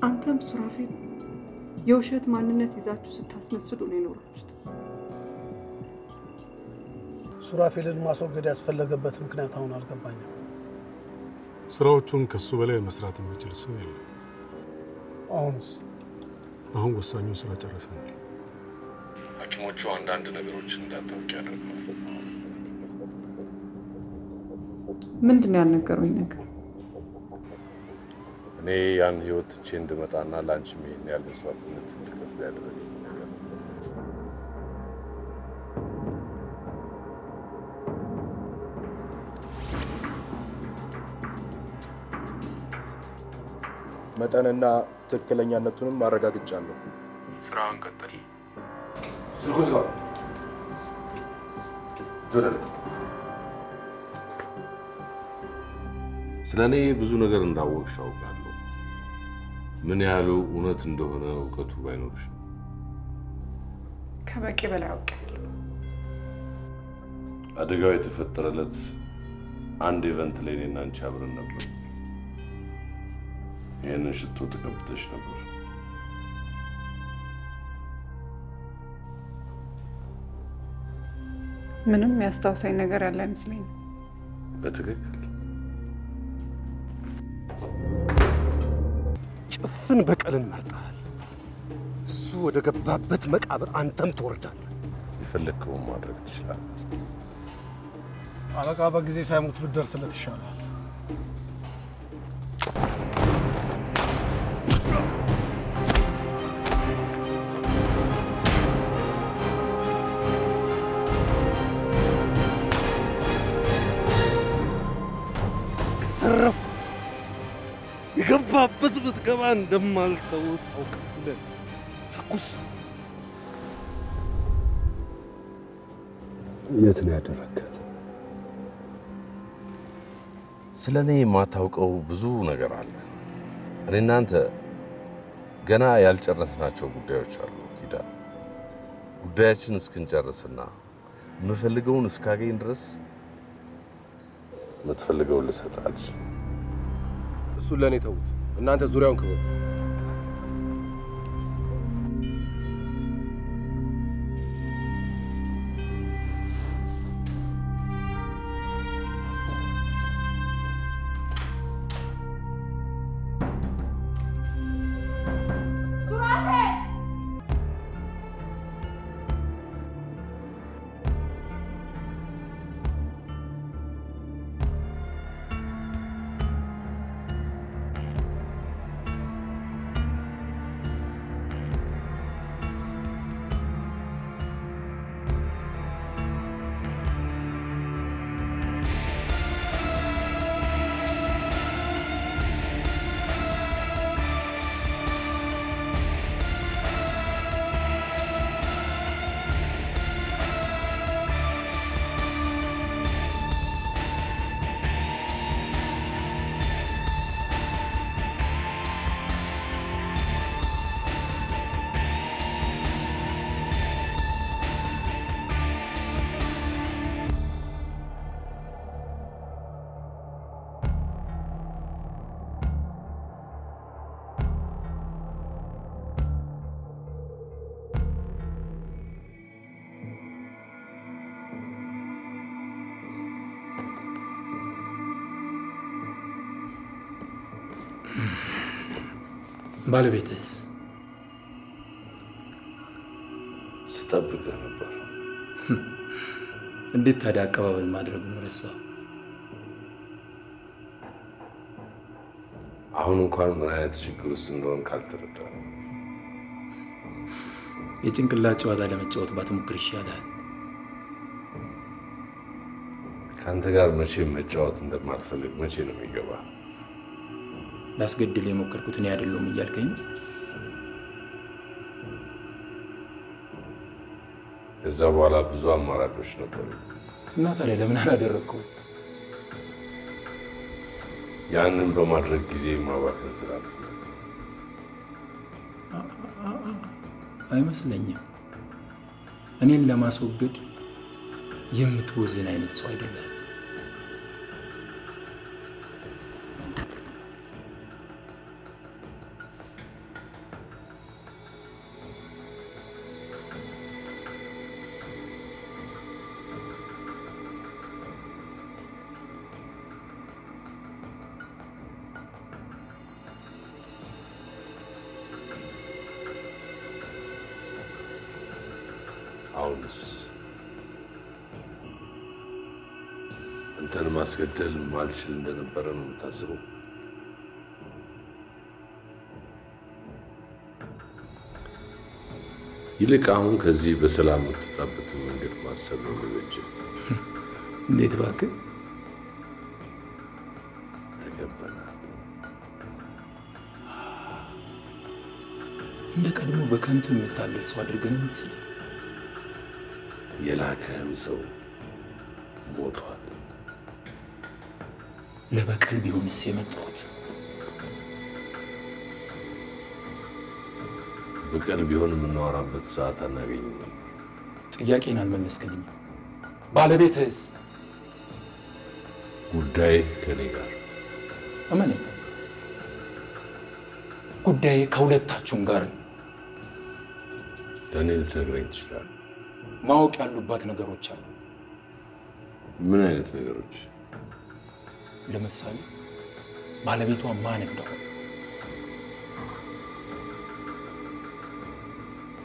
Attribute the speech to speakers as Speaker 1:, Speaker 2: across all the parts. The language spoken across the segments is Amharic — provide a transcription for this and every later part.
Speaker 1: አንተም ሱራፌል የውሸት ማንነት ይዛችሁ ስታስመስሉ ነው የኖራችሁት።
Speaker 2: ሱራፌልን ማስወገድ ያስፈለገበት ምክንያት አሁን አልገባኝም።
Speaker 3: ስራዎቹን ከሱ በላይ መስራት የሚችል ሰው የለም። አሁን ወሳኙን ስራ ጨርሰናል። ሐኪሞቹ አንዳንድ ነገሮችን እንዳታውቂ ያደርጋሉ።
Speaker 1: ምንድነው ያልነገሩኝ ነገር?
Speaker 3: እኔ ያን ህይወት ትቼ እንድመጣና ላንቺም ይሄን ያህል መስዋዕትነት እንድከፍል ያደረገኝ ነገር ነው።
Speaker 4: መጠንና ትክክለኛነቱንም ማረጋግጫለሁ።
Speaker 3: ስራውን ቀጥል።
Speaker 4: ስልኩን ዝጋ። ጆደል
Speaker 3: ስለኔ ብዙ ነገር እንዳወቅሽ አውቃለሁ። ምን ያህል እውነት እንደሆነ እውቀቱ ባይኖርሽ
Speaker 1: ከበቂ በላይ አውቃለሁ።
Speaker 3: አደጋው የተፈጠረለት አንድ ኢቨንት ላይ እኔና አንቺ አብረን ነበር። ይሄንን ሽቶ ተቀብተሽ ነበር።
Speaker 1: ምንም ያስታውሰኝ ነገር ያለ አይመስለኝም።
Speaker 3: በትክክል
Speaker 2: ጭፍን በቀልን መርጠሃል። እሱ ወደ ገባበት መቃብር አንተም ትወርዳለህ።
Speaker 3: የፈለግከውን ማድረግ ትችላለህ።
Speaker 2: አለቃ በጊዜ ሳይሞት ብትደርስለት ይሻላል። የገባበት ብትገባ እንደማልተው ታውቃለህ። ተኩስ። የት ነው ያደረግከት?
Speaker 3: ስለኔ የማታውቀው ብዙ ነገር አለ። እኔ እናንተ ገና ያልጨረስናቸው ጉዳዮች አሉ ኪዳ። ጉዳያችን እስክንጨርስና የምፈልገውን እስካገኝ ድረስ የምትፈልገውን ልሰጥህ አልችልም።
Speaker 4: እሱን ለኔ ተውት። እናንተ ዙሪያውን ክበቡ።
Speaker 5: ባለቤትስ
Speaker 3: ስጠብቅህ ነበር።
Speaker 5: እንዴት ታዲያ አቀባበል ማድረጉን ረሳው?
Speaker 3: አሁን እንኳን ምን አይነት ችግር ውስጥ እንደሆን ካልተረዳህ
Speaker 5: የጭንቅላት ጨዋታ ለመጫወት ባትሞክር ይሻላል።
Speaker 3: ከአንተ ጋር መቼ መጫወት እንደማልፈልግ መቼ ነው የሚገባህ?
Speaker 5: ላስገድል የሞከርኩት እኔ አይደለሁም እያልከኝ?
Speaker 3: ከዛ በኋላ ብዙ አማራጮች ነበሩ።
Speaker 5: እና ታዲያ ለምን አላደረግከው?
Speaker 3: ያንን በማድረግ ጊዜ ማባከን ስላልኩ
Speaker 5: አይመስለኝም። እኔን ለማስወገድ የምትወዝን አይነት ሰው አይደለም።
Speaker 3: አሁንስ አንተን ማስገደል ማልችል እንደነበረ ነው የምታስበው? ይልቅ አሁን ከዚህ በሰላም የምትወጣበትን መንገድ ማሰብ ነው የሚበጀው።
Speaker 5: እንዴት እባክህ?
Speaker 3: ተገባናል።
Speaker 5: እንደ ቀድሞ በከንቱ የምታለል ሰው አድርገን የምትስል
Speaker 3: የላከህም ሰው ሞቷል።
Speaker 5: ለበቀል ቢሆንስ የመጣሁት?
Speaker 3: በቀል ቢሆን የምናወራበት ሰዓት አናገኝም።
Speaker 5: ጥያቄን አልመለስክልኝም። ባለቤትህስ?
Speaker 3: ጉዳይ ከኔ ጋር
Speaker 5: እመኔ፣ ጉዳይ ከሁለታችሁም ጋር ነው።
Speaker 3: ለእኔ ልትነግረኝ ትችላለህ?
Speaker 5: ማወቅ ያሉባት ነገሮች አሉ።
Speaker 3: ምን አይነት ነገሮች?
Speaker 5: ለምሳሌ ባለቤቷ ማን እንደሆነ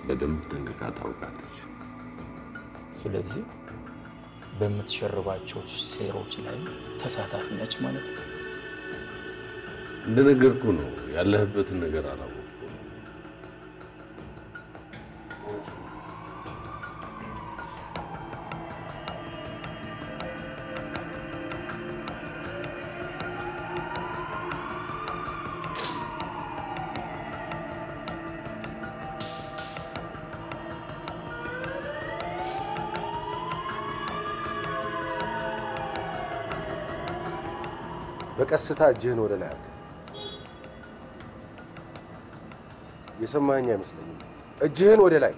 Speaker 3: በደንብ ጠንቅቃ ታውቃለች።
Speaker 5: ስለዚህ በምትሸርባቸው ሴራዎች ላይ ተሳታፊ ነች ማለት ነው።
Speaker 3: እንደነገርኩ ነው፣ ያለህበትን ነገር አላወቅኩም።
Speaker 4: በቀስታ እጅህን ወደ ላይ አድርግ። የሰማኸኝ አይመስለኝም። እጅህን ወደ ላይ።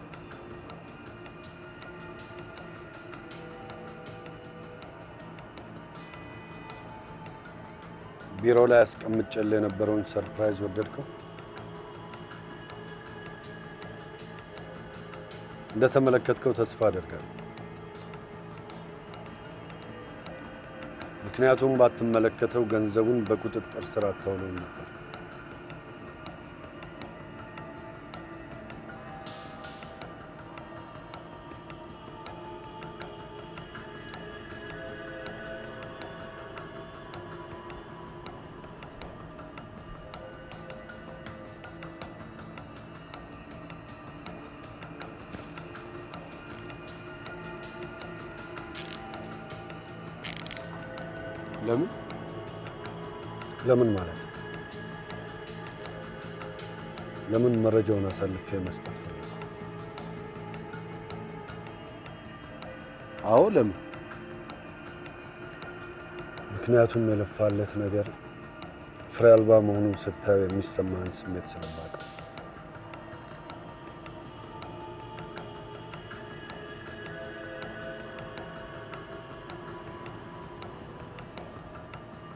Speaker 2: ቢሮ ላይ አስቀምጬልህ የነበረውን ሰርፕራይዝ ወደድከው? እንደተመለከትከው ተስፋ አደርጋለሁ። ምክንያቱም ባትመለከተው ገንዘቡን በቁጥጥር ስር አታውለው ነበር። ለምን ማለት ነው? ለምን መረጃውን አሳልፌ መስጠት ፈልጌ? አዎ ለምን? ምክንያቱም የለፋለት ነገር ፍሬ አልባ መሆኑን ስታየው የሚሰማህን ስሜት ስለማውቀው።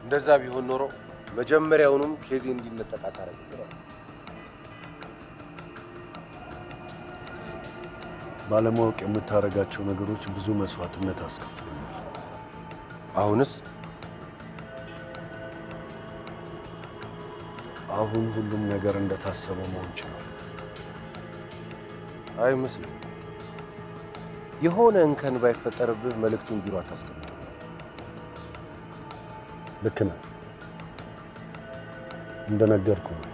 Speaker 4: እንደዛ ቢሆን ኖሮ መጀመሪያውንም ኬዚ እንዲነጠቅ አታረግ ነበር።
Speaker 2: ባለማወቅ የምታረጋቸው ነገሮች ብዙ መስዋዕትነት አስከፍለኛል።
Speaker 4: አሁንስ?
Speaker 2: አሁን ሁሉም ነገር እንደታሰበው መሆን ይችላል።
Speaker 4: አይመስልም። የሆነ እንከን ባይፈጠርብህ መልእክቱን ቢሮ አታስቀምጥም።
Speaker 2: ልክ ነህ። እንደነገርኩ ነው።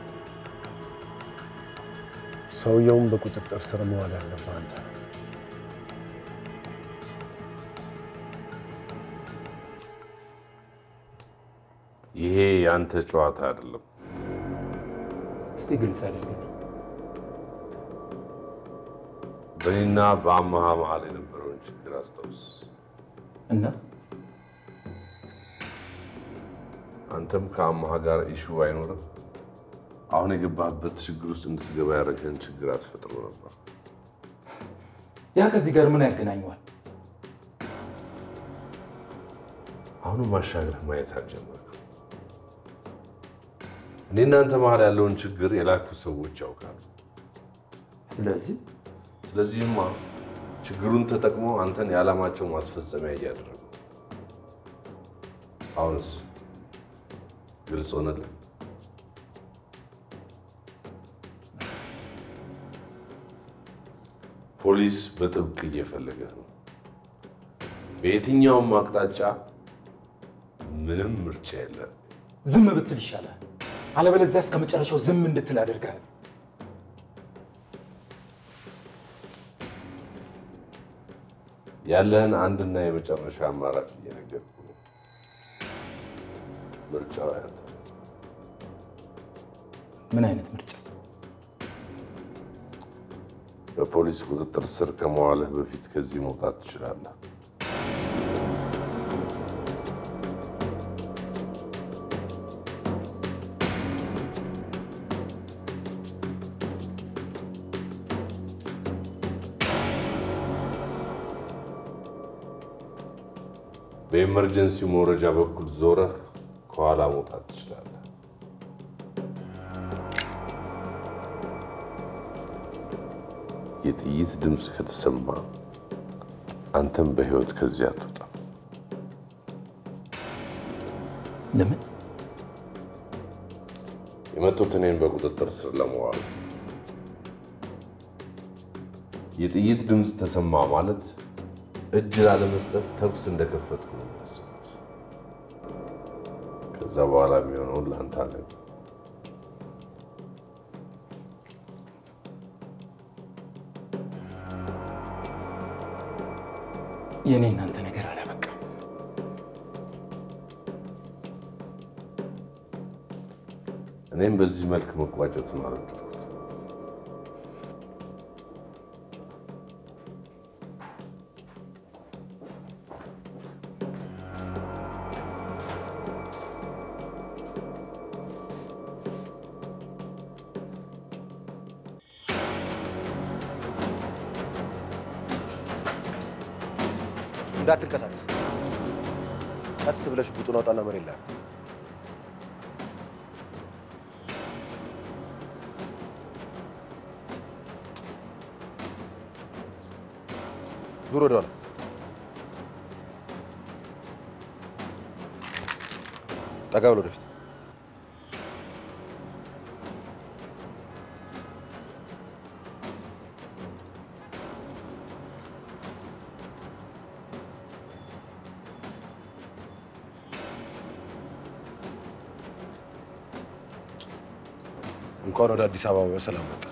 Speaker 2: ሰውየውን በቁጥጥር ስር መዋል ያለብህ አንተ ነህ።
Speaker 3: ይሄ ያንተ ጨዋታ አይደለም።
Speaker 5: እስቲ ግልጽ አድርገኝ።
Speaker 3: በእኔና በአማሃ መሀል የነበረውን ችግር አስታውስ።
Speaker 5: እና
Speaker 3: አንተም ከአማሃ ጋር ኢሹ አይኖርም። አሁን የገባህበት ችግር ውስጥ እንድትገባ ያደረገን ችግር አትፈጥሮ ነበር።
Speaker 5: ያ ከዚህ ጋር ምን ያገናኘዋል?
Speaker 3: አሁንም ማሻገር ማየት አልጀመርክም። እኔ እናንተ መሀል ያለውን ችግር የላኩ ሰዎች ያውቃሉ። ስለዚህማ ችግሩን ተጠቅመው አንተን የዓላማቸው ማስፈጸሚያ እያደረጉ። አሁንስ ግልጽ ሆነልህ? ፖሊስ በጥብቅ እየፈለገ ነው። በየትኛውም አቅጣጫ ምንም ምርጫ የለም።
Speaker 5: ዝም ብትል ይሻላል። አለበለዚያ እስከ መጨረሻው ዝም እንድትል አድርጋል።
Speaker 3: ያለህን አንድና የመጨረሻ አማራጭ እየነገርኩ ነው። ምርጫው ያንተ።
Speaker 5: ምን አይነት ምርጫ?
Speaker 3: በፖሊስ ቁጥጥር ስር ከመዋልህ በፊት ከዚህ መውጣት ትችላለህ። በኤመርጀንሲ መውረጃ በኩል ዞረህ ከኋላ መውጣት ትችላለህ። የጥይት ድምፅ ከተሰማ አንተም በህይወት ከዚህ አትወጣም።
Speaker 5: ለምን?
Speaker 3: የመጡት እኔን በቁጥጥር ስር ለመዋል። የጥይት ድምፅ ተሰማ ማለት እጅ ላለመስጠት ተኩስ እንደከፈትኩ ነው የሚያስቡት። ከዛ በኋላ የሚሆነውን ለአንተ አለ።
Speaker 5: የኔ እናንተ ነገር አላበቃም።
Speaker 3: እኔም በዚህ መልክ መቋጨቱን አልወደድኩት።
Speaker 4: እንዳትንቀሳቀስ። ቀስ ብለሽ ቡጡን አውጣና መሬት ላይ ዙር ወደኋላ። ጠጋ ብሎ ወደፊት። እንኳን ወደ አዲስ አበባ በሰላም መጣ።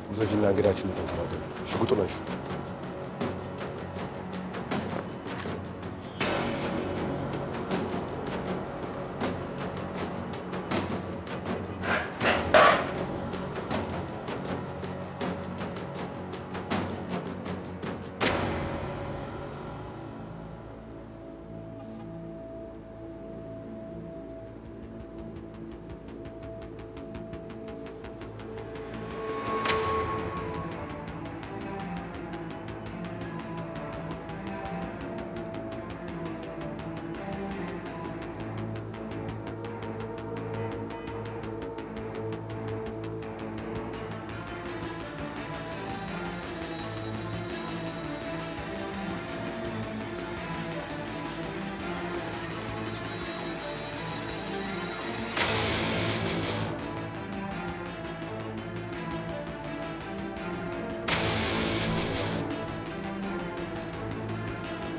Speaker 4: ውሰጂና እንግዳችንን ተንከባከቢ። ሽጉጡን አንሺ።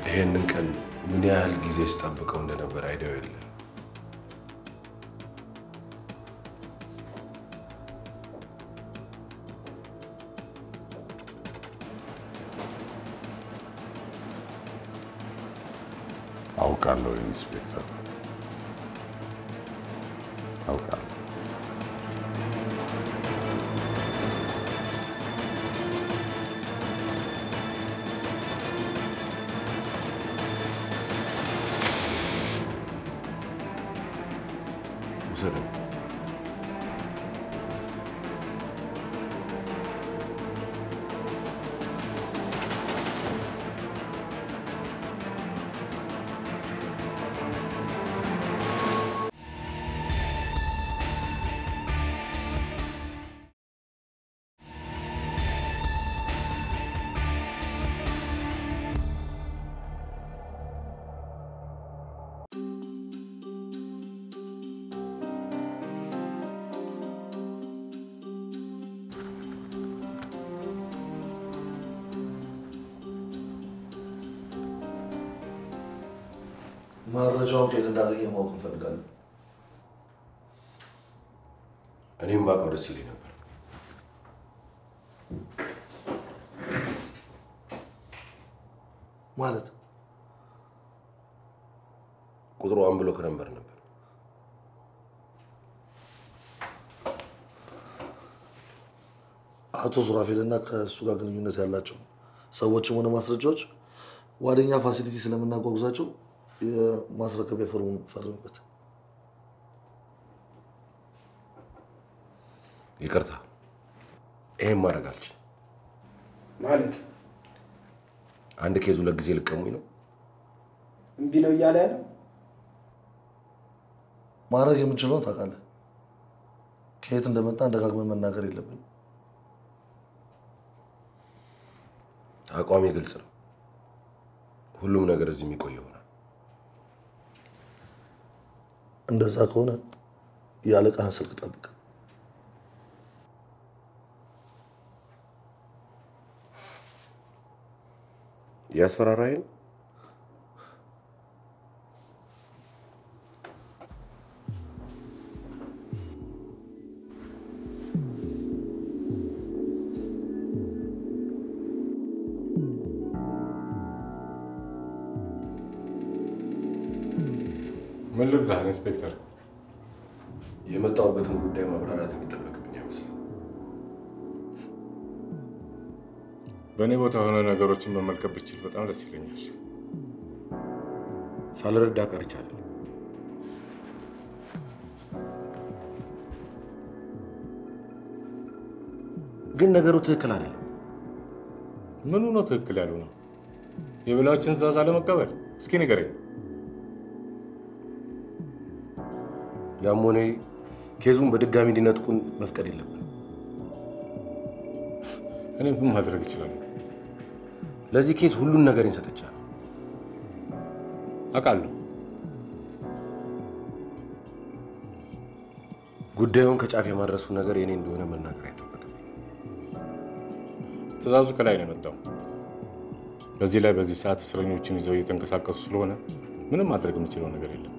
Speaker 4: ይሄንን ቀን ምን ያህል ጊዜ ስጠብቀው እንደነበር አይደው የለ።
Speaker 3: አውቃለሁ ኢንስፔክተር፣ አውቃለሁ።
Speaker 6: መረጃውን ከየት እንዳገኘ ማወቅ እንፈልጋለን።
Speaker 4: እኔም ባውቀው ደስ ይለኝ ነበር።
Speaker 6: ማለት
Speaker 4: ቁጥሩ ብሎክ ነበር።
Speaker 6: አቶ ሱራፌልና ከእሱ ጋር ግንኙነት ያላቸው ሰዎችም ሆነ ማስረጃዎች ዋደኛ ፋሲሊቲ ስለምናጓጉዛቸው የማስረከቢያ ፎርሙን ፈርምበት።
Speaker 4: ይቅርታ፣ ይሄን ማድረግ አልችልም።
Speaker 7: ማለት
Speaker 4: አንድ ኬዝ ሁለት ጊዜ ልቀሙኝ ነው
Speaker 7: እምቢ ነው እያለ ያለው።
Speaker 6: ማድረግ የምንችለውን ታውቃለህ። ከየት እንደመጣ ደጋግመን መናገር የለብንም።
Speaker 4: አቋሜ ግልጽ ነው። ሁሉም ነገር እዚህ የሚቆይ ይሆናል።
Speaker 6: እንደዛ ከሆነ የአለቃህን ስልክ ጠብቅ።
Speaker 4: ያስፈራራኝ ነው።
Speaker 5: ምን ልርዳህ ኢንስፔክተር?
Speaker 4: የመጣሁበትን ጉዳይ ማብራራት የሚጠበቅብኝ አይመስልም።
Speaker 5: በእኔ ቦታ ሆነ ነገሮችን መመልከት ብችል በጣም ደስ ይለኛል።
Speaker 4: ሳልረዳ ቀርቻለሁ። ግን ነገሩ ትክክል አይደለም።
Speaker 5: ምኑ ነው ትክክል ያሉ ነው? የበላዮችን ትዕዛዝ አለመቀበል? እስኪ ንገረኝ።
Speaker 4: ያም ሆነ ኬዙን በድጋሚ እንዲነጥቁን መፍቀድ የለብንም።
Speaker 5: እኔ ምን ማድረግ እችላለሁ?
Speaker 4: ለዚህ ኬዝ ሁሉን ነገር እንሰጥቻለሁ።
Speaker 5: አውቃለሁ።
Speaker 4: ጉዳዩን ከጫፍ የማድረሱ ነገር የኔ እንደሆነ መናገር አይጠበቅም።
Speaker 5: ትዕዛዙ ከላይ ነው የመጣው። በዚህ ላይ በዚህ ሰዓት እስረኞችን ይዘው እየተንቀሳቀሱ ስለሆነ ምንም ማድረግ የምችለው ነገር የለም።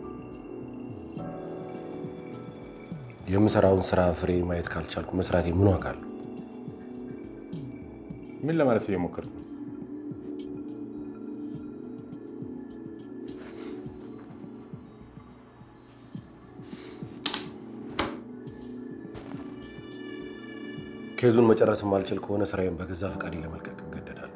Speaker 4: የምሰራውን ስራ ፍሬ ማየት ካልቻልኩ መስራቴ ምን ዋጋ አለው?
Speaker 5: ምን ለማለት እየሞከርክ ነው?
Speaker 4: ኬዙን መጨረስ ማልችል ከሆነ ስራዬን በገዛ ፈቃዴ ለመልቀቅ እገደዳለሁ።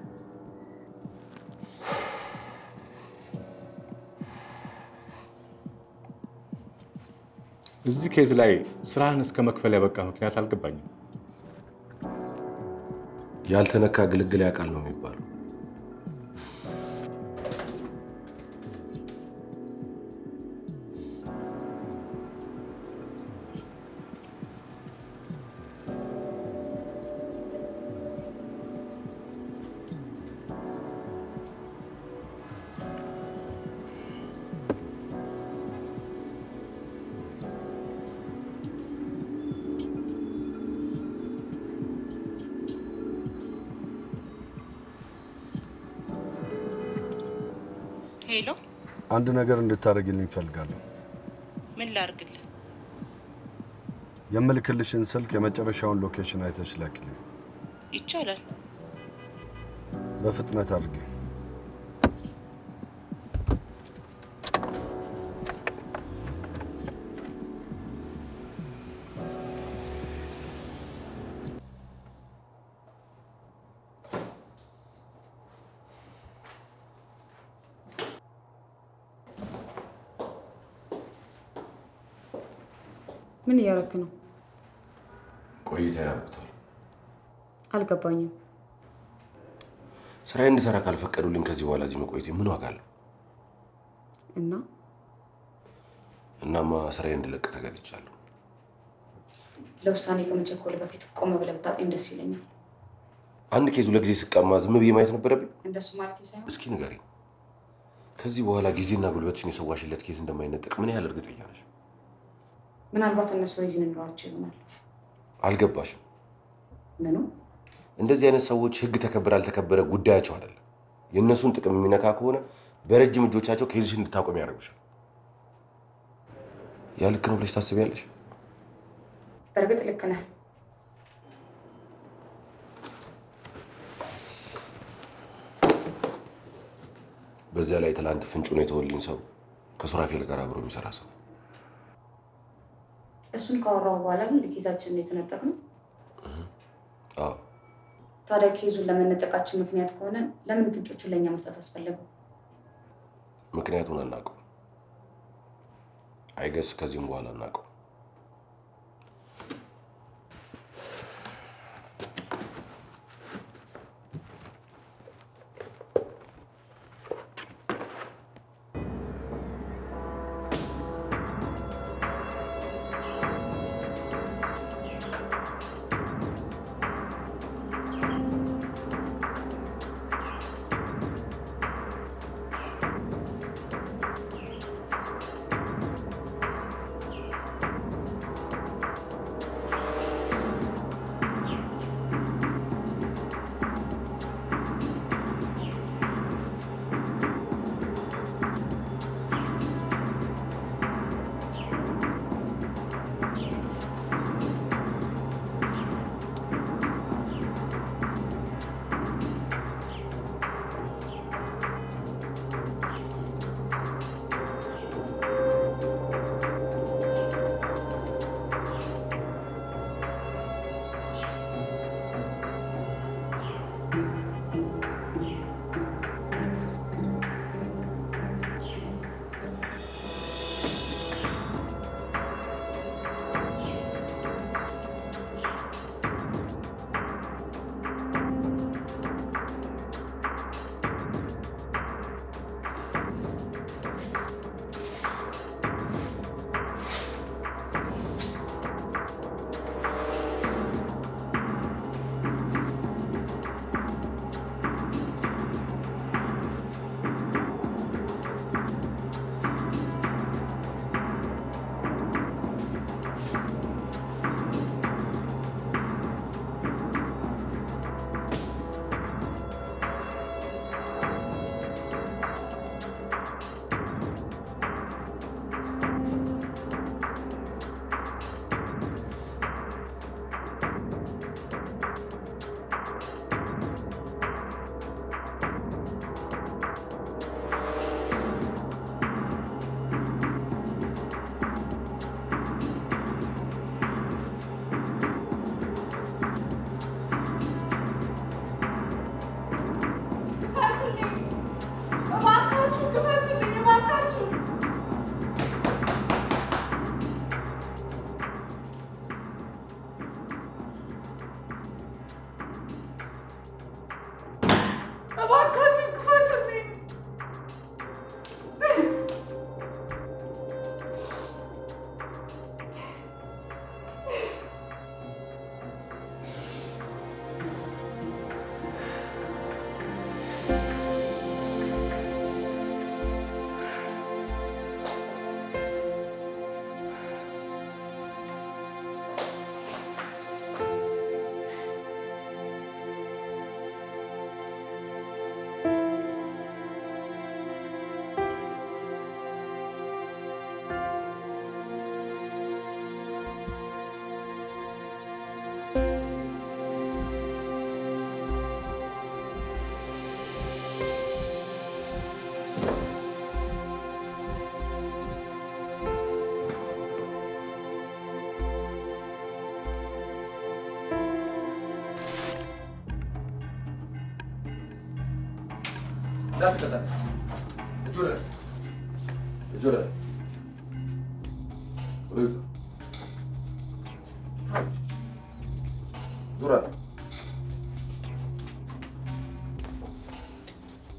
Speaker 5: እዚህ ኬዝ ላይ ስራህን እስከ መክፈል ያበቃ ምክንያት አልገባኝም።
Speaker 4: ያልተነካ ግልግል ያውቃል ነው የሚባለው።
Speaker 8: ሄሎ፣
Speaker 2: አንድ ነገር እንድታደርግልኝ እፈልጋለሁ።
Speaker 8: ምን ላድርግልህ?
Speaker 2: የምልክልሽን ስልክ የመጨረሻውን ሎኬሽን አይተሽ ላኪልኝ።
Speaker 8: ይቻላል።
Speaker 2: በፍጥነት አድርጊ።
Speaker 9: ምን እያደረክ ነው?
Speaker 4: ቆይታ ያብቅቷል።
Speaker 9: አልገባኝም።
Speaker 4: ስራዬን እንድሰራ ካልፈቀዱልኝ ከዚህ በኋላ እዚህ መቆየቴ ምን ዋጋ አለው? እናማ ስራዬን እንድለቅ ተገድጃለሁ።
Speaker 9: ለውሳኔ ከመቸኮል በፊት ቆመ ብለህ ብታጤን ደስ ይለኛል።
Speaker 4: አንድ ኬዝ ሁለት ጊዜ ስቀማ ዝም ብዬ ማየት ነበረብኝ?
Speaker 9: እንደሱ ማለት ሳይሆን
Speaker 4: እስኪ ንገሪኝ፣ ከዚህ በኋላ ጊዜና ጉልበትሽን የሰዋሽለት ኬዝ እንደማይነጠቅ ምን ያህል እርግጠኛ ነሽ?
Speaker 9: ምናልባት እነሱ ሪዝን እንሯቸው ይሆናል።
Speaker 4: አልገባሽም?
Speaker 9: ምኑ?
Speaker 4: እንደዚህ አይነት ሰዎች ህግ ተከበረ አልተከበረ ጉዳያቸው አይደለም። የእነሱን ጥቅም የሚነካ ከሆነ በረጅም እጆቻቸው ኬዝሽን እንድታቆም ያደርጉሻል። ያልክ ነው ብለሽ ታስቢያለሽ?
Speaker 9: በእርግጥ ልክ ነህ።
Speaker 4: በዚያ ላይ ትላንት ፍንጩን የተወልኝ ሰው ከሱራፌል ጋር አብሮ የሚሰራ ሰው
Speaker 9: እሱን ካወራሁ በኋላ ግን ኬዛችንን የተነጠቅነው።
Speaker 4: አዎ።
Speaker 9: ታዲያ ኬዙን ለመነጠቃችን ምክንያት ከሆነ ለምን ፍንጮቹን ለእኛ መስጠት አስፈለገው?
Speaker 4: ምክንያቱን አናውቀው። አይገስ ከዚህም በኋላ አናውቀው። لا تتزلزل. الجولة الجولة رزق زرار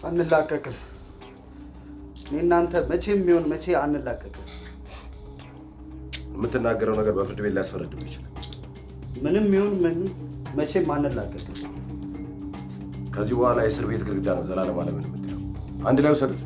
Speaker 10: አንላቀቅም። እናንተ መቼም ቢሆን መቼ አንላቀቅም።
Speaker 4: የምትናገረው ነገር በፍርድ ቤት ሊያስፈርድም ይችላል።
Speaker 10: ምንም ይሁን ምንም መቼም አንላቀቅም።
Speaker 4: ከዚህ በኋላ የእስር ቤት ግድግዳ ነው ዘላለም ዓለምን የምትለው። አንድ ላይ ውሰዱት።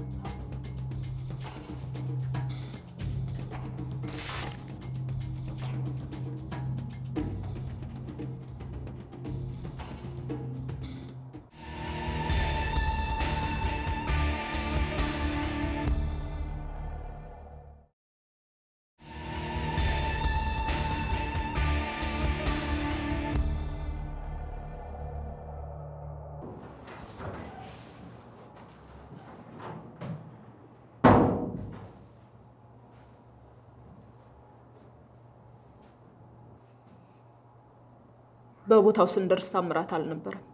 Speaker 11: በቦታው ስንደርስ ታምራት አልነበረም።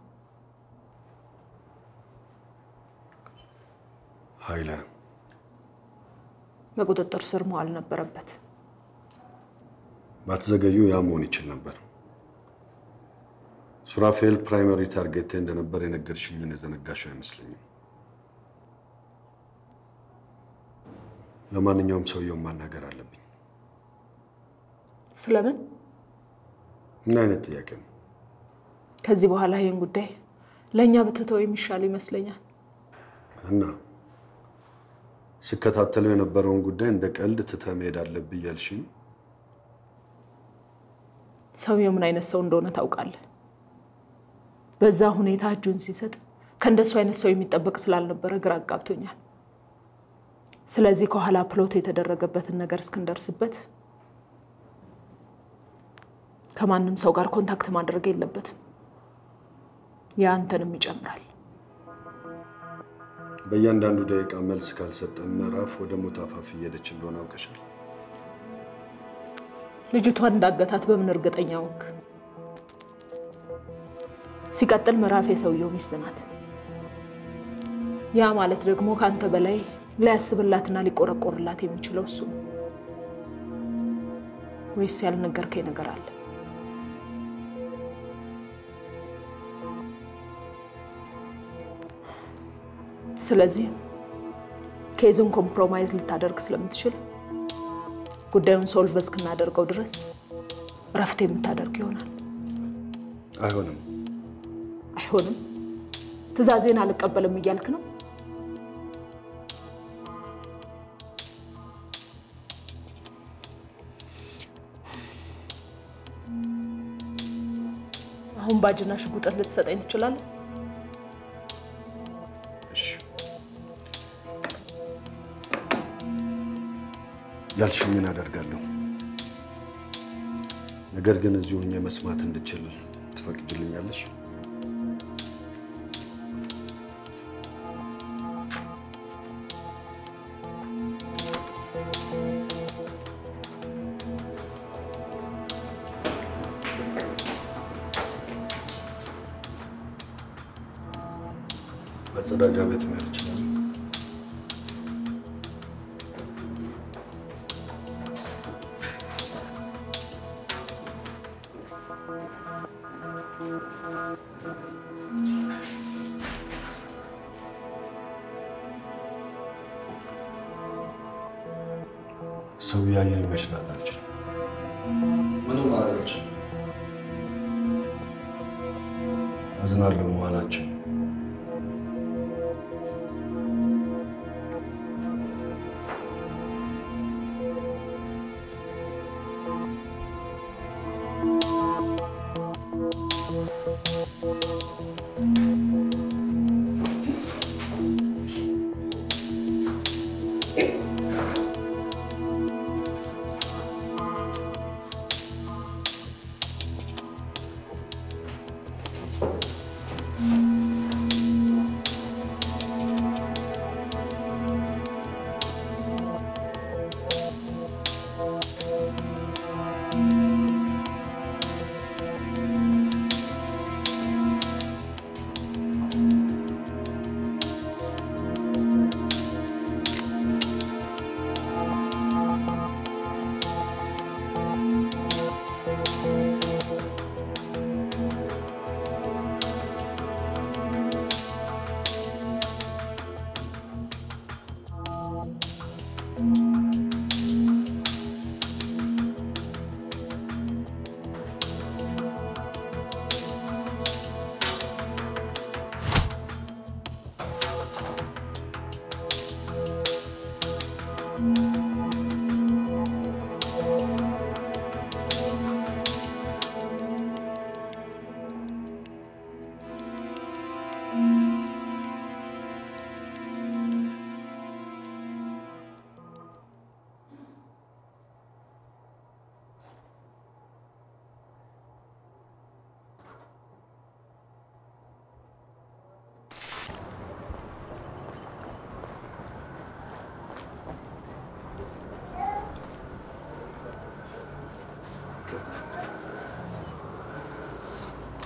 Speaker 2: ኃይለ
Speaker 11: በቁጥጥር ስር መዋል ነበረበት።
Speaker 2: ባትዘገዩ ያ መሆን ይችል ነበር። ሱራፌል ፕራይመሪ ታርጌት እንደነበር የነገርሽኝን የዘነጋሽው አይመስለኝም። ለማንኛውም ሰውየው ማናገር አለብኝ።
Speaker 11: ስለምን?
Speaker 2: ምን አይነት ጥያቄ ነው?
Speaker 11: ከዚህ በኋላ ይሄን ጉዳይ ለኛ በተተው የሚሻል ይመስለኛል።
Speaker 2: እና ስከታተለው የነበረውን ጉዳይ እንደ ቀልድ ትተህ መሄድ አለብኝ ያልሽኝ?
Speaker 11: ሰውየው ምን አይነት ሰው እንደሆነ ታውቃለህ? በዛ ሁኔታ እጁን ሲሰጥ ከእንደሱ አይነት ሰው የሚጠበቅ ስላልነበረ ግራ አጋብቶኛል። ስለዚህ ከኋላ ፕሎት የተደረገበትን ነገር እስክንደርስበት ከማንም ሰው ጋር ኮንታክት ማድረግ የለበትም። ያንተንም ይጨምራል።
Speaker 2: በእያንዳንዱ ደቂቃ መልስ ካልሰጠን ምዕራፍ ወደ ሞት አፋፍ እየሄደች እንደሆነ አውቀሻል።
Speaker 11: ልጅቷን እንዳገታት በምን እርግጠኛ ሆንክ? ሲቀጥል ምዕራፍ የሰውየው ሚስት ናት። ያ ማለት ደግሞ ካንተ በላይ ሊያስብላትና ሊቆረቆርላት የሚችለው እሱ ነው። ወይስ ያልነገርከኝ ነገር አለ? ስለዚህ ኬዙን ኮምፕሮማይዝ ልታደርግ ስለምትችል ጉዳዩን ሶልቭ እስክናደርገው ድረስ ረፍት የምታደርግ ይሆናል።
Speaker 2: አይሆንም።
Speaker 11: አይሆንም? ትዕዛዜን አልቀበልም እያልክ ነው? አሁን ባጅና ሽጉጥ ልትሰጠኝ ትችላለህ?
Speaker 2: እሺ ያልሽኝን አደርጋለሁ። ነገር ግን እዚሁ ሆኜ መስማት እንድችል ትፈቅጂልኛለሽ? መጸዳጃ ቤት መሄድ ይችላል። ሰው ያየኝ መሽናት አልችልም።
Speaker 6: ምንም ማድረግ አልችልም።
Speaker 2: አዝናለሁ መዋላችን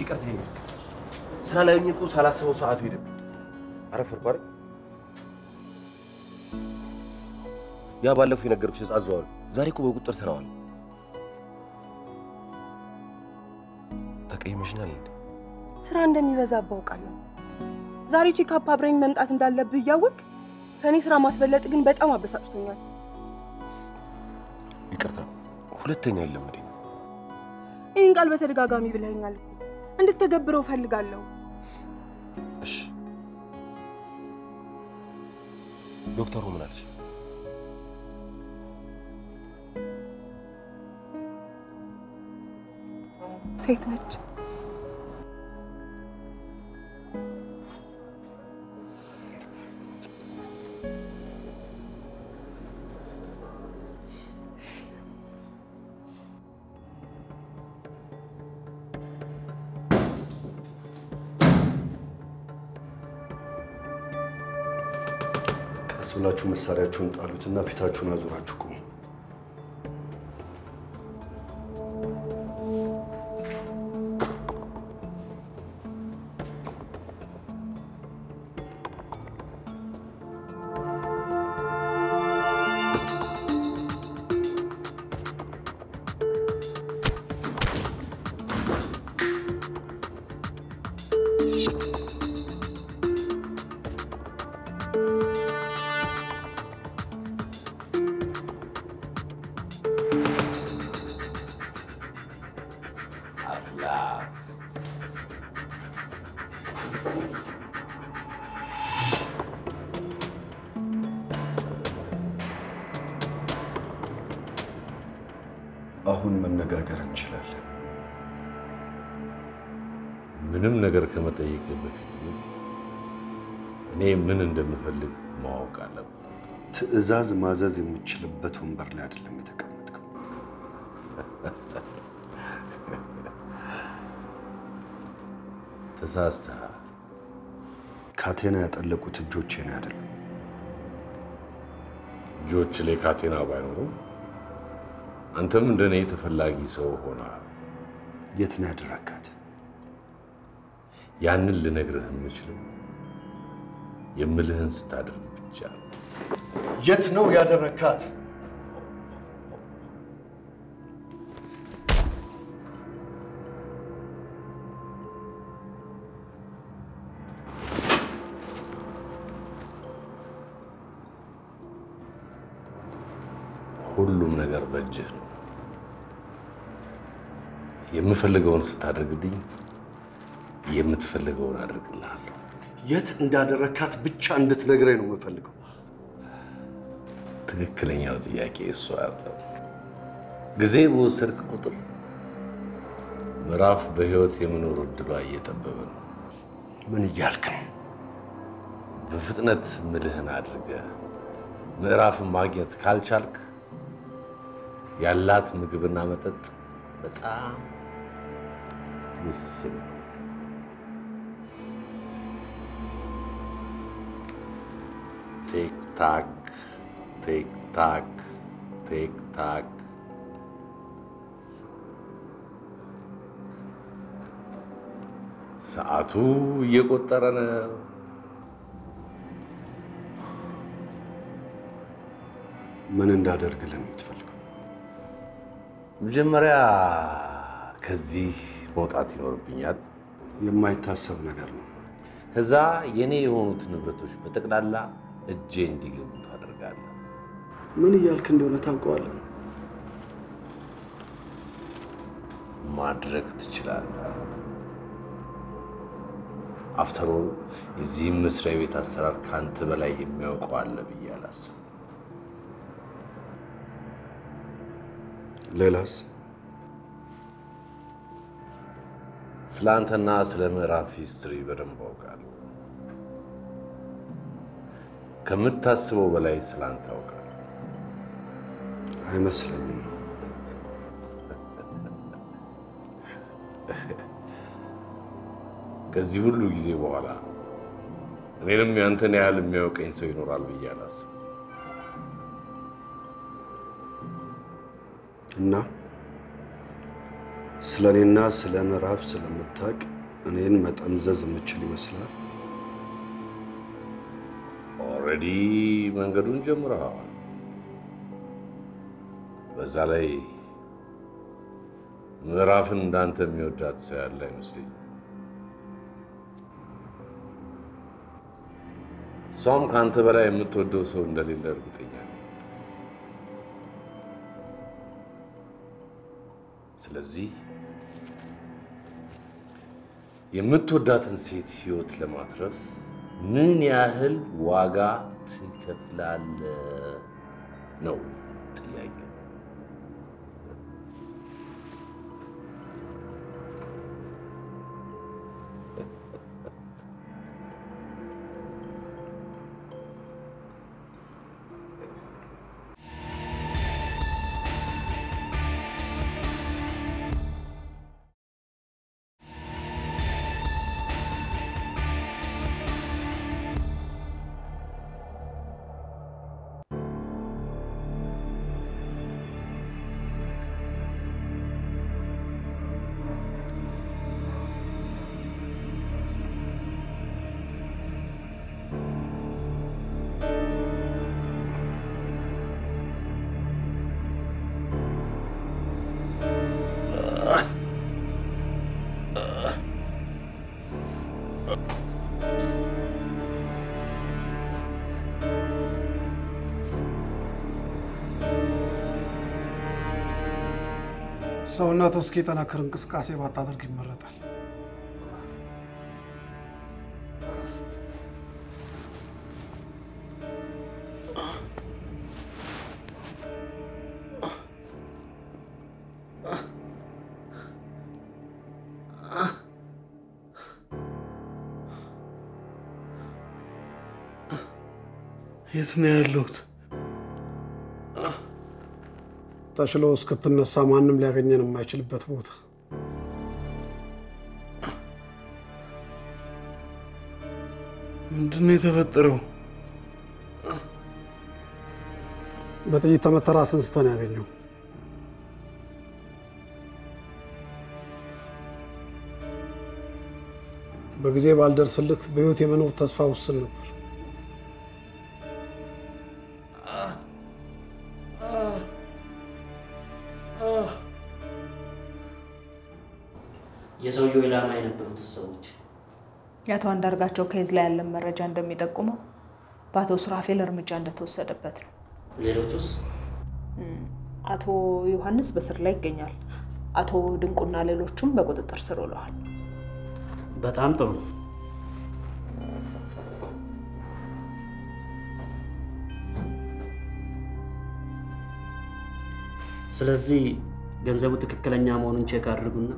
Speaker 4: ይቅርታ ይሄ ስራ ላይ ሆኜ እኮ ሳላስበው ሰዓቱ ሄደ። አረፈርኩ አይደል? ያ ባለፈው የነገርኩሽ አዘዋል። ዛሬ እኮ በቁጥር ስራዋል። ተቀይመሽናል እንዴ?
Speaker 12: ስራ እንደሚበዛ አውቃለሁ። ዛሬ ቼክአፕ አብረኝ መምጣት እንዳለብህ እያወቅ ከኔ ስራ ማስበለጥ ግን በጣም አበሳጭቶኛል።
Speaker 4: ይቅርታ ሁለተኛ አይለምዴ።
Speaker 12: ይህን ቃል በተደጋጋሚ ብለኸኛል እኮ እንድትተገብረው ፈልጋለሁ።
Speaker 4: እሺ ዶክተሩ ምን አለሽ?
Speaker 12: ሴት ነች።
Speaker 2: ብላችሁ መሳሪያችሁን ጣሉትና ፊታችሁን አዙራችሁ ቁሙ። አሁን መነጋገር እንችላለን።
Speaker 3: ምንም ነገር ከመጠየቅ በፊት እኔ ምን እንደምፈልግ ማወቅ አለብኝ።
Speaker 2: ትዕዛዝ ማዘዝ የምችልበት ወንበር ላይ አይደለም የተቀመጥከው።
Speaker 3: ተሳስተሃል።
Speaker 2: ካቴና ያጠለቁት እጆቼ ነው አይደለም።
Speaker 3: እጆች ላይ ካቴና ባይኖርም አንተም እንደኔ ተፈላጊ ሰው ሆነሃል።
Speaker 2: የት ነው ያደረካት?
Speaker 3: ያንን ልነግርህ የምችለው የምልህን ስታደርግ ብቻ።
Speaker 2: የት ነው ያደረካት?
Speaker 3: ሁሉም ነገር በእጅህ ነው። የምፈልገውን ስታደርግልኝ የምትፈልገውን አድርግልሃለሁ።
Speaker 2: የት እንዳደረካት ብቻ እንድትነግረኝ ነው የምፈልገው።
Speaker 3: ትክክለኛው ጥያቄ እሱ አይደለም። ጊዜ በወሰድክ ቁጥር ምዕራፍ በህይወት የመኖር እድሏ እየጠበበ ነው።
Speaker 2: ምን እያልክ ነው?
Speaker 3: በፍጥነት ምልህን አድርገህ ምዕራፍን ማግኘት ካልቻልክ ያላት ምግብና መጠጥ በጣም ውስን። ቲክ ታክ ቲክ ታክ ቲክ ታክ። ሰዓቱ እየቆጠረ ነው።
Speaker 2: ምን እንዳደርግልህ ነው የምትፈልገው?
Speaker 3: መጀመሪያ ከዚህ መውጣት ይኖርብኛል።
Speaker 2: የማይታሰብ ነገር ነው።
Speaker 3: ከዛ የኔ የሆኑት ንብረቶች በጠቅላላ እጄ እንዲገቡ ታደርጋለህ።
Speaker 2: ምን እያልክ እንደሆነ ታውቀዋለህ?
Speaker 3: ማድረግ ትችላለህ። አፍተር ኦል የዚህ መስሪያ ቤት አሰራር ካንተ በላይ የሚያውቀው አለ ብዬ አላስብም።
Speaker 2: ሌላስ?
Speaker 3: ስለ አንተና ስለ ምዕራፍ ሂስትሪ በደንብ አውቃለሁ። ከምታስበው በላይ ስለ አንተ አውቃለሁ።
Speaker 2: አይመስለኝም።
Speaker 3: ከዚህ ሁሉ ጊዜ በኋላ እኔንም ያንተን ያህል የሚያውቀኝ ሰው ይኖራል ብዬ አላስብም።
Speaker 2: እና ስለኔና ስለ ምዕራፍ ስለምታውቅ እኔን መጠምዘዝ የምችል ይመስላል።
Speaker 3: ኦልሬዲ መንገዱን ጀምረሃል። በዛ ላይ ምዕራፍን እንዳንተ የሚወዳት ሰው ያለ አይመስለኝም። እሷም ከአንተ በላይ የምትወደው ሰው እንደሌለ እርግጠኛ ነኝ። ስለዚህ የምትወዳትን ሴት ህይወት ለማትረፍ ምን ያህል ዋጋ ትከፍላለህ ነው ጥያቄ።
Speaker 13: ሰውነት እስኪጠነክር እንቅስቃሴ ባታደርግ ይመረጣል። የት ነው ያለሁት? ተሽሎ እስክትነሳ ማንም ሊያገኘን የማይችልበት ቦታ። ምንድን ነው የተፈጠረው? በጥይት ተመተህ ራስህን ስተህ ነው ያገኘው። በጊዜ ባልደርስልህ በህይወት የመኖር ተስፋ ውስን ነበር።
Speaker 14: የሰውየው ኢላማ የነበሩት ሰዎች
Speaker 11: የአቶ አንዳርጋቸው ኬዝ ላይ ያለ መረጃ እንደሚጠቁመው በአቶ ሱራፌል እርምጃ እንደተወሰደበት ነው።
Speaker 14: ሌሎቹስ?
Speaker 11: አቶ ዮሐንስ በስር ላይ ይገኛል። አቶ ድንቁና ሌሎቹም በቁጥጥር ስር ውለዋል።
Speaker 14: በጣም ጥሩ። ስለዚህ ገንዘቡ ትክክለኛ መሆኑን ቼክ አድርጉና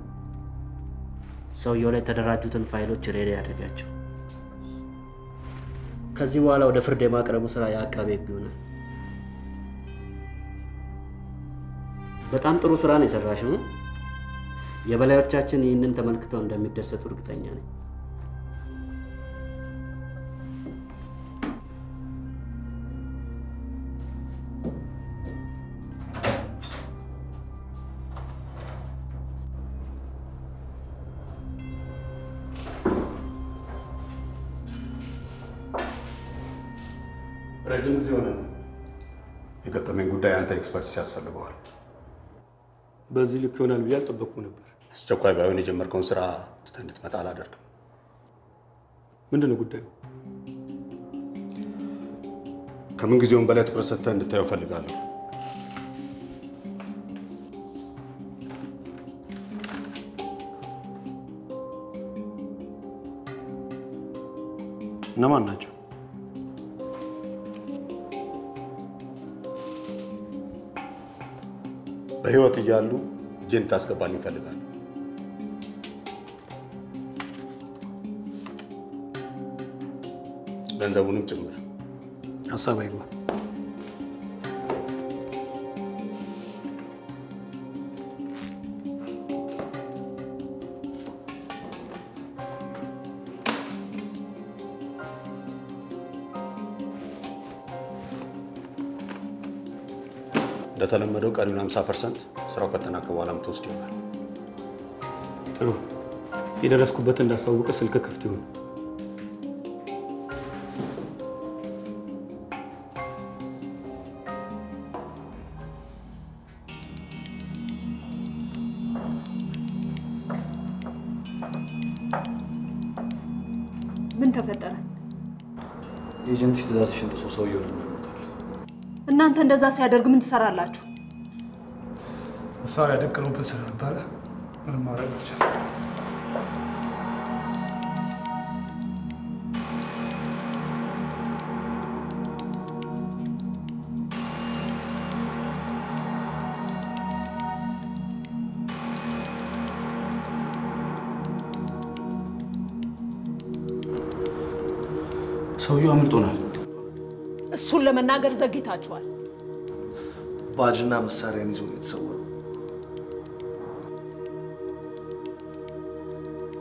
Speaker 14: ሰውየው ላይ የተደራጁትን ፋይሎች ሬዲ ያድርጋቸው። ከዚህ በኋላ ወደ ፍርድ የማቅረቡ ስራ የአቃቤ ሕግ ይሆናል። በጣም ጥሩ ስራ ነው የሰራሽው። የበላዮቻችን ይህንን ተመልክተው እንደሚደሰቱ እርግጠኛ ነኝ።
Speaker 2: ረጅም ጊዜ ሆነ። የገጠመኝ ጉዳይ አንተ ኤክስፐርት ያስፈልገዋል።
Speaker 13: በዚህ ልክ ይሆናል ብዬ አልጠበቅኩም ነበር።
Speaker 2: አስቸኳይ ባይሆን የጀመርከውን ስራ ትተህ እንድትመጣ አላደርግም።
Speaker 13: ምንድን ነው ጉዳዩ?
Speaker 2: ከምን ጊዜውም በላይ ትኩረት ሰጥተህ እንድታየው እፈልጋለሁ።
Speaker 13: እነማን ናቸው?
Speaker 2: በህይወት እያሉ እጄን ታስገባልኝ እፈልጋለሁ። ገንዘቡንም ጭምር።
Speaker 13: ሀሳብ አይግባ።
Speaker 2: እንደተለመደው ቀሪውን 50% ስራው ከተጠናቀቀ በኋላ የምትወስድ ይሆናል።
Speaker 13: ጥሩ።
Speaker 14: የደረስኩበትን እንዳሳውቅ ስልክ ክፍት ይሁን።
Speaker 11: ምን ተፈጠረ?
Speaker 10: ኤጀንትሽ ትእዛዝሽን ጥሶ ሰውየው ነግሮታል።
Speaker 11: እናንተ እንደዛ ሲያደርግ ምን ትሰራላችሁ?
Speaker 13: መሳሪያ ደቅኖበት ስለነበረ ምንም ማድረግ አልቻለም።
Speaker 10: ሰውየው አምልጦናል።
Speaker 11: እሱን ለመናገር ዘግይታችኋል።
Speaker 6: ባጅና መሳሪያን ይዞ ነው የተሰወረው።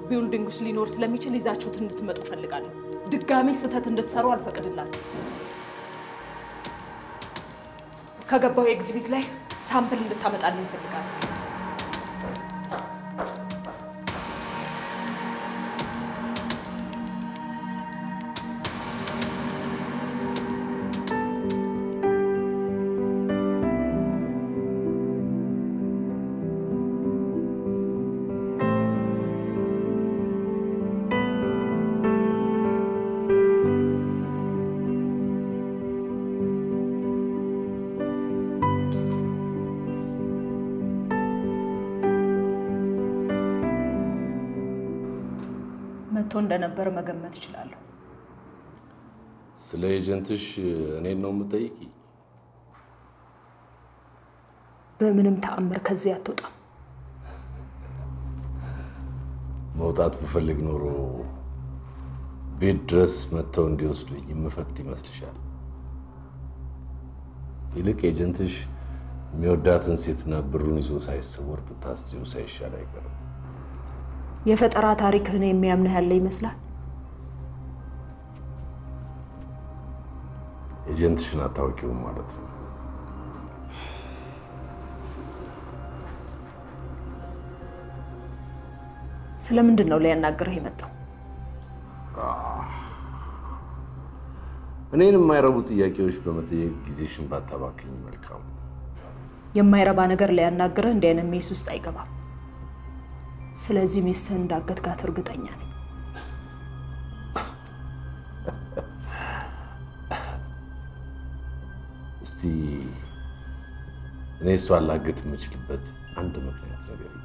Speaker 11: ቢልዲንግ ውስጥ ሊኖር ስለሚችል ይዛችሁት እንድትመጡ ፈልጋለሁ። ድጋሚ ስህተት እንድትሰሩ አልፈቅድላችሁ። ከገባው ኤግዚቢት ላይ ሳምፕል እንድታመጣልኝ ፈልጋለሁ። መጥቶ እንደነበር መገመት እችላለሁ።
Speaker 3: ስለ ኤጀንትሽ እኔን ነው የምጠይቂ?
Speaker 11: በምንም ተአምር ከዚህ አትወጣም።
Speaker 3: መውጣት ብፈልግ ኖሮ ቤት ድረስ መጥተው እንዲወስዱኝ የምፈቅድ ይመስልሻል? ይልቅ ኤጀንትሽ የሚወዳትን ሴትና ብሩን ይዞ ሳይሰወር ብታስጪው ሳይሻል አይቀርም።
Speaker 11: የፈጠራ ታሪክህን የሚያምንህ ያለ ይመስላል።
Speaker 3: ኤጀንትሽን አታውቂውም ማለት ነው።
Speaker 11: ስለምንድን ነው ሊያናግርህ የመጣው?
Speaker 3: እኔን የማይረቡ ጥያቄዎች በመጠየቅ ጊዜሽን ባታባክኝ መልካም።
Speaker 11: የማይረባ ነገር ሊያናግርህ እንዲህ አይነት ሜስ ውስጥ አይገባም። ስለዚህ ሚስትህን እንዳገትጋት እርግጠኛ ነኝ።
Speaker 3: እስቲ እኔ እሷን ላገት የምችልበት አንድ ምክንያት ነገር ነው።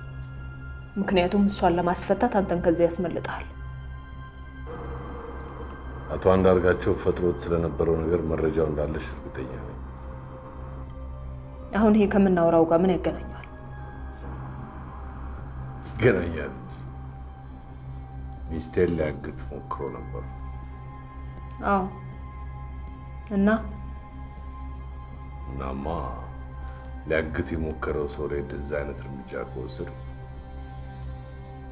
Speaker 11: ምክንያቱም እሷን ለማስፈታት አንተን ከዚህ ያስመልጣል።
Speaker 3: አቶ አንዳርጋቸው ፈጥሮት ስለነበረው ነገር መረጃው እንዳለሽ እርግጠኛ ነኝ።
Speaker 11: አሁን ይሄ ከምናወራው ጋር ምን ያገናኛል?
Speaker 3: ይገናኛል። ሚስቴን ሊያግት ሞክሮ ነበር።
Speaker 11: አዎ። እናማ
Speaker 3: ሊያግት የሞከረው ሰው ላይ እንደዚህ አይነት እርምጃ ከወሰዱ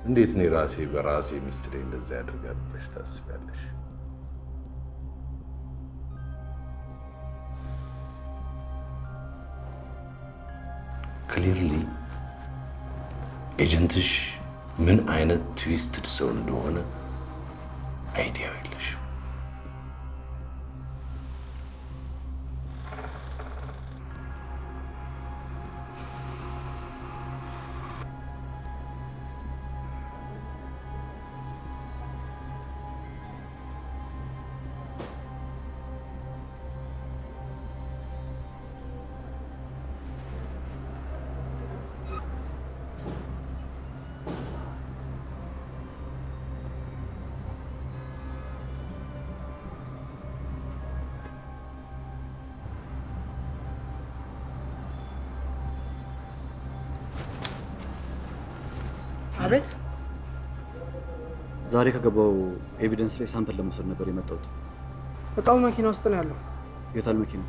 Speaker 3: እንዴት እኔ ራሴ በራሴ ሚስት ላይ እንደዚህ ያደርጋል ብለሽ ታስቢያለሽ? ክሊርሊ ኤጀንትሽ ምን አይነት ትዊስትድ ሰው እንደሆነ አይዲያው የለሽም።
Speaker 10: አቤት። ዛሬ ከገባው ኤቪደንስ ላይ ሳምፕል ለመውሰድ ነበር የመጣሁት።
Speaker 7: እቃው መኪና ውስጥ ነው ያለው።
Speaker 10: የታል መኪናው?